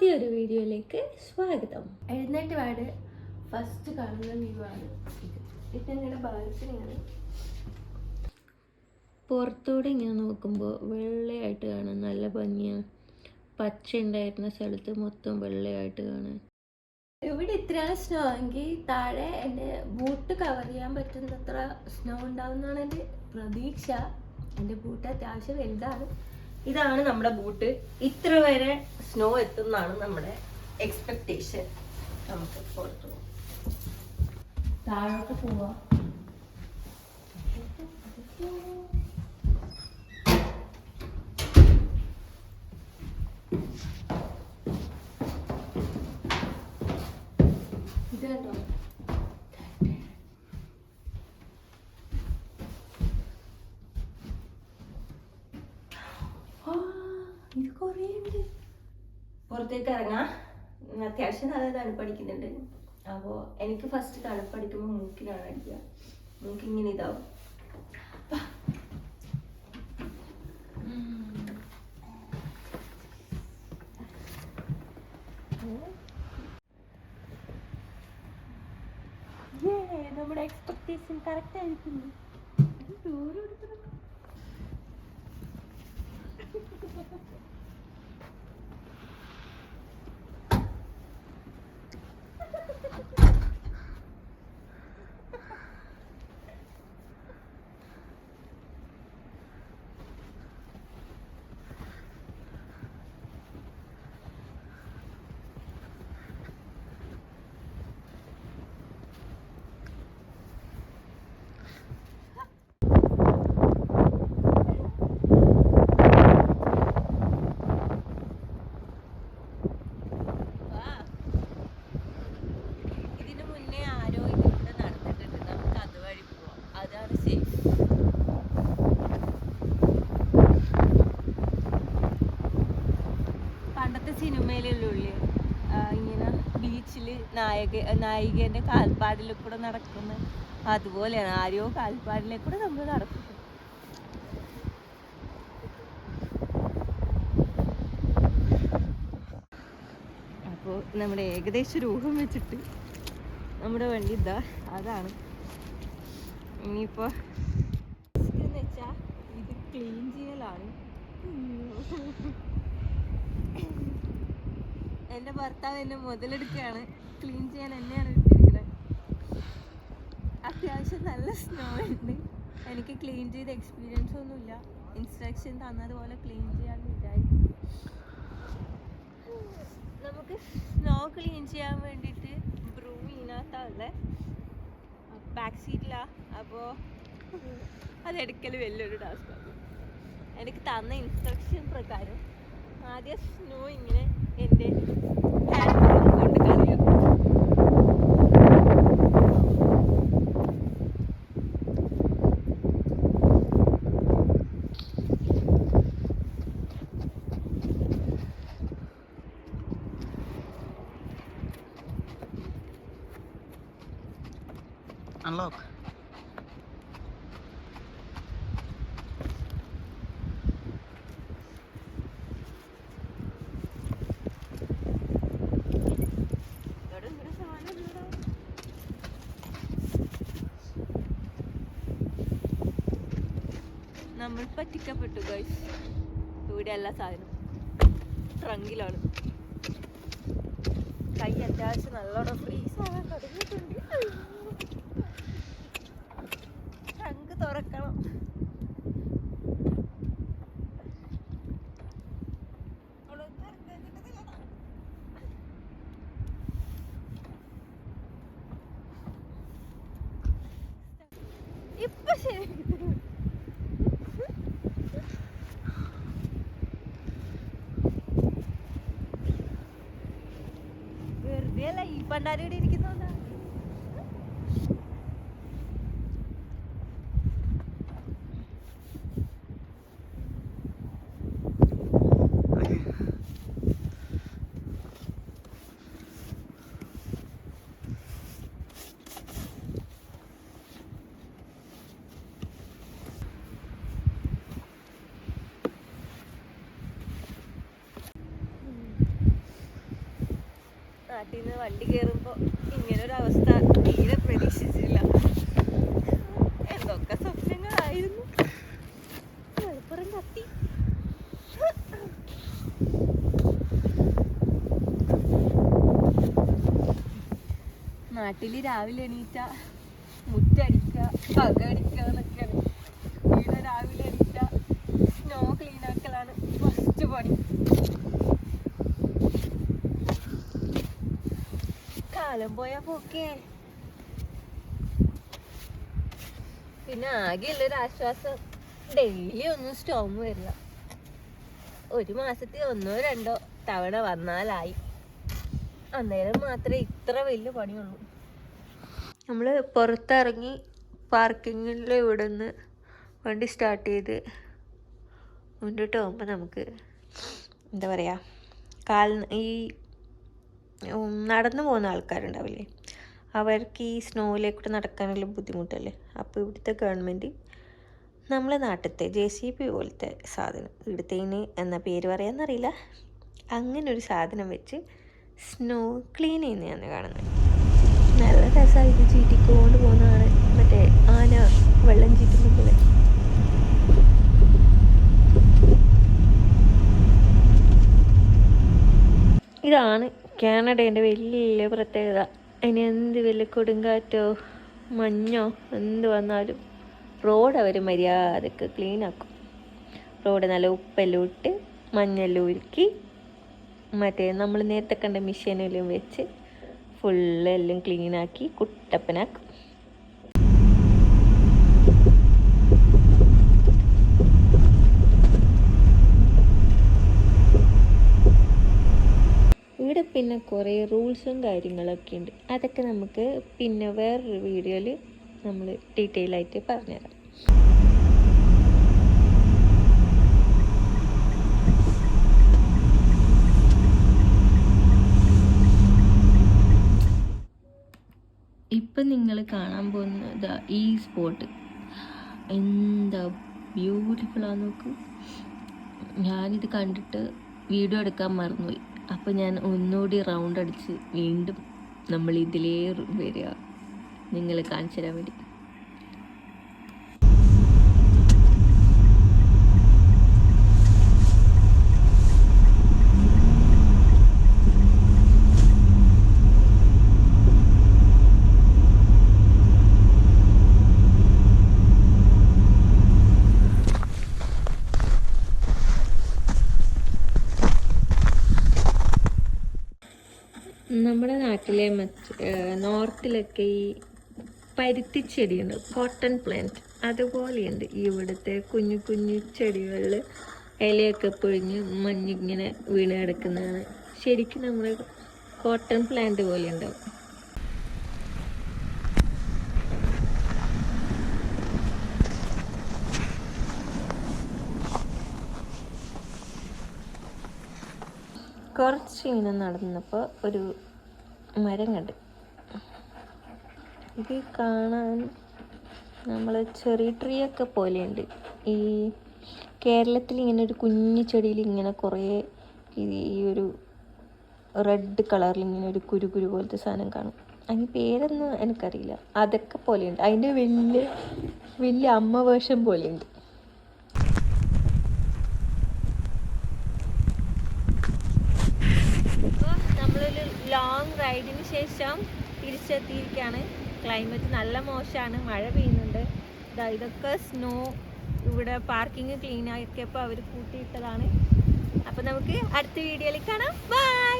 പുതിയൊരു വീഡിയോയിലേക്ക് സ്വാഗതം. എഴുന്നേറ്റ് പാട് ഫസ്റ്റ് കാണുന്ന വ്യൂ ആണ് ഇത്. ഇതെങ്ങനെ ബാൽക്കണിയാണ്. പുറത്തൂടെ ഇങ്ങനെ നോക്കുമ്പോൾ വെള്ളയായിട്ട് കാണാൻ നല്ല ഭംഗിയാണ്. പച്ച ഉണ്ടായിരുന്ന സ്ഥലത്ത് മൊത്തം വെള്ളയായിട്ട് കാണാൻ. ഇവിടെ ഇത്രയാണ് സ്നോ എങ്കിൽ താഴെ എൻ്റെ ബൂട്ട് കവർ ചെയ്യാൻ പറ്റുന്നത്ര സ്നോ ഉണ്ടാവുന്നതാണ് എൻ്റെ പ്രതീക്ഷ. എൻ്റെ ബൂട്ട് അത്യാവശ്യം വലുതാണ്. ഇതാണ് നമ്മുടെ ബൂട്ട്. ഇത്ര വരെ സ്നോ എത്തുന്നതാണ് നമ്മുടെ എക്സ്പെക്ടേഷൻ. നമുക്ക് പുറത്തു പോവാം, താഴോട്ട് പോവാം. ഇത് കണ്ടോ, ഇത് കുറേ ഉണ്ട്. പുറത്തേക്ക് ഇറങ്ങാം. അത്യാവശ്യം നല്ല തണുപ്പടിക്കുന്നുണ്ട്. അപ്പോൾ എനിക്ക് ഫസ്റ്റ് തണുപ്പടിക്കുമ്പോൾ മൂക്കിലാണ് അടിക്കുക. മൂക്കിങ്ങനെ ഇതാവും. നമ്മുടെ എക്സ്പെക്ടേഷൻ കറക്റ്റ് ആയിരിക്കുന്നു. സിനിമയിലുള്ളിൽ ഇങ്ങനെ ബീച്ചിൽ നായികേൻ്റെ കാൽപ്പാടിൽ കൂടെ നടക്കുന്ന അതുപോലെയാണ്. ആരോ കാൽപ്പാടിലെ കൂടെ നമ്മൾ നടക്കും. അപ്പോൾ നമ്മുടെ ഏകദേശം രൂപം വെച്ചിട്ട് നമ്മുടെ വണ്ടി ഇതാ അതാണ്. ഇനിയിപ്പോൾ എന്ന് വെച്ചാൽ ഇത് ക്ലീൻ ചെയ്യലാണ്. എൻ്റെ ഭർത്താവ് എന്നെ മുതലെടുക്കുകയാണ്. ക്ലീൻ ചെയ്യാൻ എന്നെയാണ് ഇട്ടിരിക്കുന്നത്. അത്യാവശ്യം നല്ല സ്നോ ഉണ്ട്. എനിക്ക് ക്ലീൻ ചെയ്ത എക്സ്പീരിയൻസ് ഒന്നുമില്ല. ഇൻസ്ട്രക്ഷൻ തന്നതുപോലെ ക്ലീൻ ചെയ്യാമെന്ന് വിചാരിക്കും. നമുക്ക് സ്നോ ക്ലീൻ ചെയ്യാൻ വേണ്ടിയിട്ട് ബ്രൂം ഇതിനകത്താണല്ലേ, ബാക്ക് സീറ്റിലാണ്. അപ്പോൾ അതെടുക്കൽ വലിയൊരു ടാസ്ക്കാണ്. എനിക്ക് തന്ന ഇൻസ്ട്രക്ഷൻ പ്രകാരം ആദ്യം സ്നോ ഇങ്ങനെ എൻ്റെ ഹാൻഡ് കൊണ്ട് കളയും. Unlock. നമ്മൾ പറ്റിക്കപ്പെട്ടു ഗൈസ്. ഇവിടെ എല്ലാ സാധനവും ട്രങ്കിലാണ്. കൈ അത്യാവശ്യം നല്ലോണം ഫ്രീസ് ആകാൻ തുടങ്ങിയിട്ടുണ്ട്. ട്രങ്ക് തുറക്കണം. ഇപ്പൊ ശരി. വെറുതെ അല്ല ഈ പണ്ടാരി ഇവിടെ ഇരിക്കുന്നോണ്ടാ. നാട്ടിൽ നിന്ന് വണ്ടി കയറുമ്പോൾ ഇങ്ങനൊരു അവസ്ഥ തീരെ പ്രതീക്ഷിച്ചില്ല. എന്തൊക്കെ സ്വപ്നങ്ങളായിരുന്നു. വെളുപ്പുറം കത്തി. നാട്ടിൽ രാവിലെ എണീറ്റ മുറ്റടിക്കുക, പകടിക്കുക എന്നൊക്കെയാണ്. ഇവിടെ രാവിലെ എണീറ്റ സ്നോ ക്ലീൻ ആക്കലാണ് ഫസ്റ്റ് പണി. കാലം പോയാ പോക്കേ. പിന്നെ ആകെയുള്ളൊരു ആശ്വാസം ഡെയിലി ഒന്നും സ്റ്റോം വരില്ല. ഒരു മാസത്തിൽ 1-2 തവണ വന്നാലായി. അന്നേരം മാത്രമേ ഇത്ര വലിയ പണിയുള്ളൂ. നമ്മൾ പുറത്തിറങ്ങി പാർക്കിങ്ങിൽ ഇവിടെ നിന്ന് വണ്ടി സ്റ്റാർട്ട് ചെയ്ത് മുന്നോട്ട് പോകുമ്പോൾ നമുക്ക് എന്താ പറയുക, ഈ നടന്നു പോകുന്ന ആൾക്കാരുണ്ടാവില്ലേ, അവർക്ക് ഈ സ്നോയിലേക്കൂടെ നടക്കാനുള്ള ബുദ്ധിമുട്ടല്ലേ. അപ്പോൾ ഇവിടുത്തെ ഗവൺമെൻറ് നമ്മളെ നാട്ടിലത്തെ JCB പോലത്തെ സാധനം, ഇവിടുത്തേന് എന്ന പേര് പറയാമെന്നറിയില്ല, അങ്ങനെ ഒരു സാധനം വെച്ച് സ്നോ ക്ലീൻ ചെയ്യുന്നതാണ് കാണുന്നത്. നല്ല രസമാണ് ഇത് ചീറ്റിക്കൊണ്ട് പോകുന്നതാണ്. മറ്റേ ആന വെള്ളം ചീറ്റുന്ന പോലെ. ഇതാണ് കാനഡേൻ്റെ വലിയ പ്രത്യേകത. അതിന് എന്ത് വലിയ കൊടുങ്കാറ്റോ മഞ്ഞോ എന്ത് വന്നാലും റോഡ് അവർ മര്യാദക്ക് ക്ലീൻ ആക്കും. റോഡ് നല്ല ഉപ്പെല്ലാം ഇട്ട് മഞ്ഞെല്ലാം ഉരുക്കി മറ്റേ നമ്മൾ നേരത്തെ കണ്ട മെഷീനെല്ലാം വെച്ച് ഫുള്ളെല്ലാം ക്ലീനാക്കി കുട്ടപ്പനാക്കും. ഇവിടെ പിന്നെ കുറേ റൂൾസും കാര്യങ്ങളൊക്കെ ഉണ്ട്. അതൊക്കെ നമുക്ക് പിന്നെ വേറൊരു വീഡിയോയിൽ നമ്മൾ ഡീറ്റെയിൽ ആയിട്ട് പറഞ്ഞുതരാം. ഇപ്പം നിങ്ങൾ കാണാൻ പോകുന്നത് ഈ സ്പോട്ട് എന്താ ബ്യൂട്ടിഫുള്ളാന്ന് നോക്ക്. ഞാനിത് കണ്ടിട്ട് വീഡിയോ എടുക്കാൻ മറന്നുപോയി. അപ്പോൾ ഞാൻ ഒന്നുകൂടി റൗണ്ട് അടിച്ച് വീണ്ടും നമ്മൾ ഇതിലേ വരിക നിങ്ങൾ കാണിച്ചു തരാൻ വേണ്ടി. നമ്മുടെ നാട്ടിലെ നോർത്തിലൊക്കെ ഈ പരുത്തിച്ചെടിയുണ്ട്, കോട്ടൺ പ്ലാന്റ്, അതുപോലെയുണ്ട് ഇവിടുത്തെ കുഞ്ഞു കുഞ്ഞു ചെടികളിൽ ഇലയൊക്കെ പൊഴിഞ്ഞ് മഞ്ഞിങ്ങനെ വീണ് കിടക്കുന്നതാണ്. ശരിക്കും നമ്മുടെ കോട്ടൺ പ്ലാന്റ് പോലെ ഉണ്ടാവും. കുറച്ച് ഇങ്ങനെ നടന്നപ്പോൾ ഒരു മരം കണ്ട്. ഇത് കാണാൻ നമ്മൾ ചെറി ട്രീ ഒക്കെ പോലെയുണ്ട്. ഈ കേരളത്തിൽ ഇങ്ങനെ ഒരു കുഞ്ഞു ചെടിയിൽ ഇങ്ങനെ കുറേ ഈ ഒരു റെഡ് കളറിൽ ഇങ്ങനെ ഒരു കുരു പോലത്തെ സാധനം കാണും. അതിന് പേരൊന്നും എനിക്കറിയില്ല. അതൊക്കെ പോലെയുണ്ട്. അതിൻ്റെ വലിയ അമ്മ വേഷം പോലെയുണ്ട്. നമ്മളൊരു ലോങ് റൈഡിന് ശേഷം തിരിച്ചെത്തിയിരിക്കുകയാണ്. ക്ലൈമറ്റ് നല്ല മോശമാണ്, മഴ പെയ്യുന്നുണ്ട്. ഇതൊക്കെ സ്നോ ഇവിടെ പാർക്കിംഗ് ക്ലീൻ ആക്കിയപ്പോൾ അവർ കൂട്ടിയിട്ടതാണ്. അപ്പോൾ നമുക്ക് അടുത്ത വീഡിയോയിൽ കാണാം. ബൈ.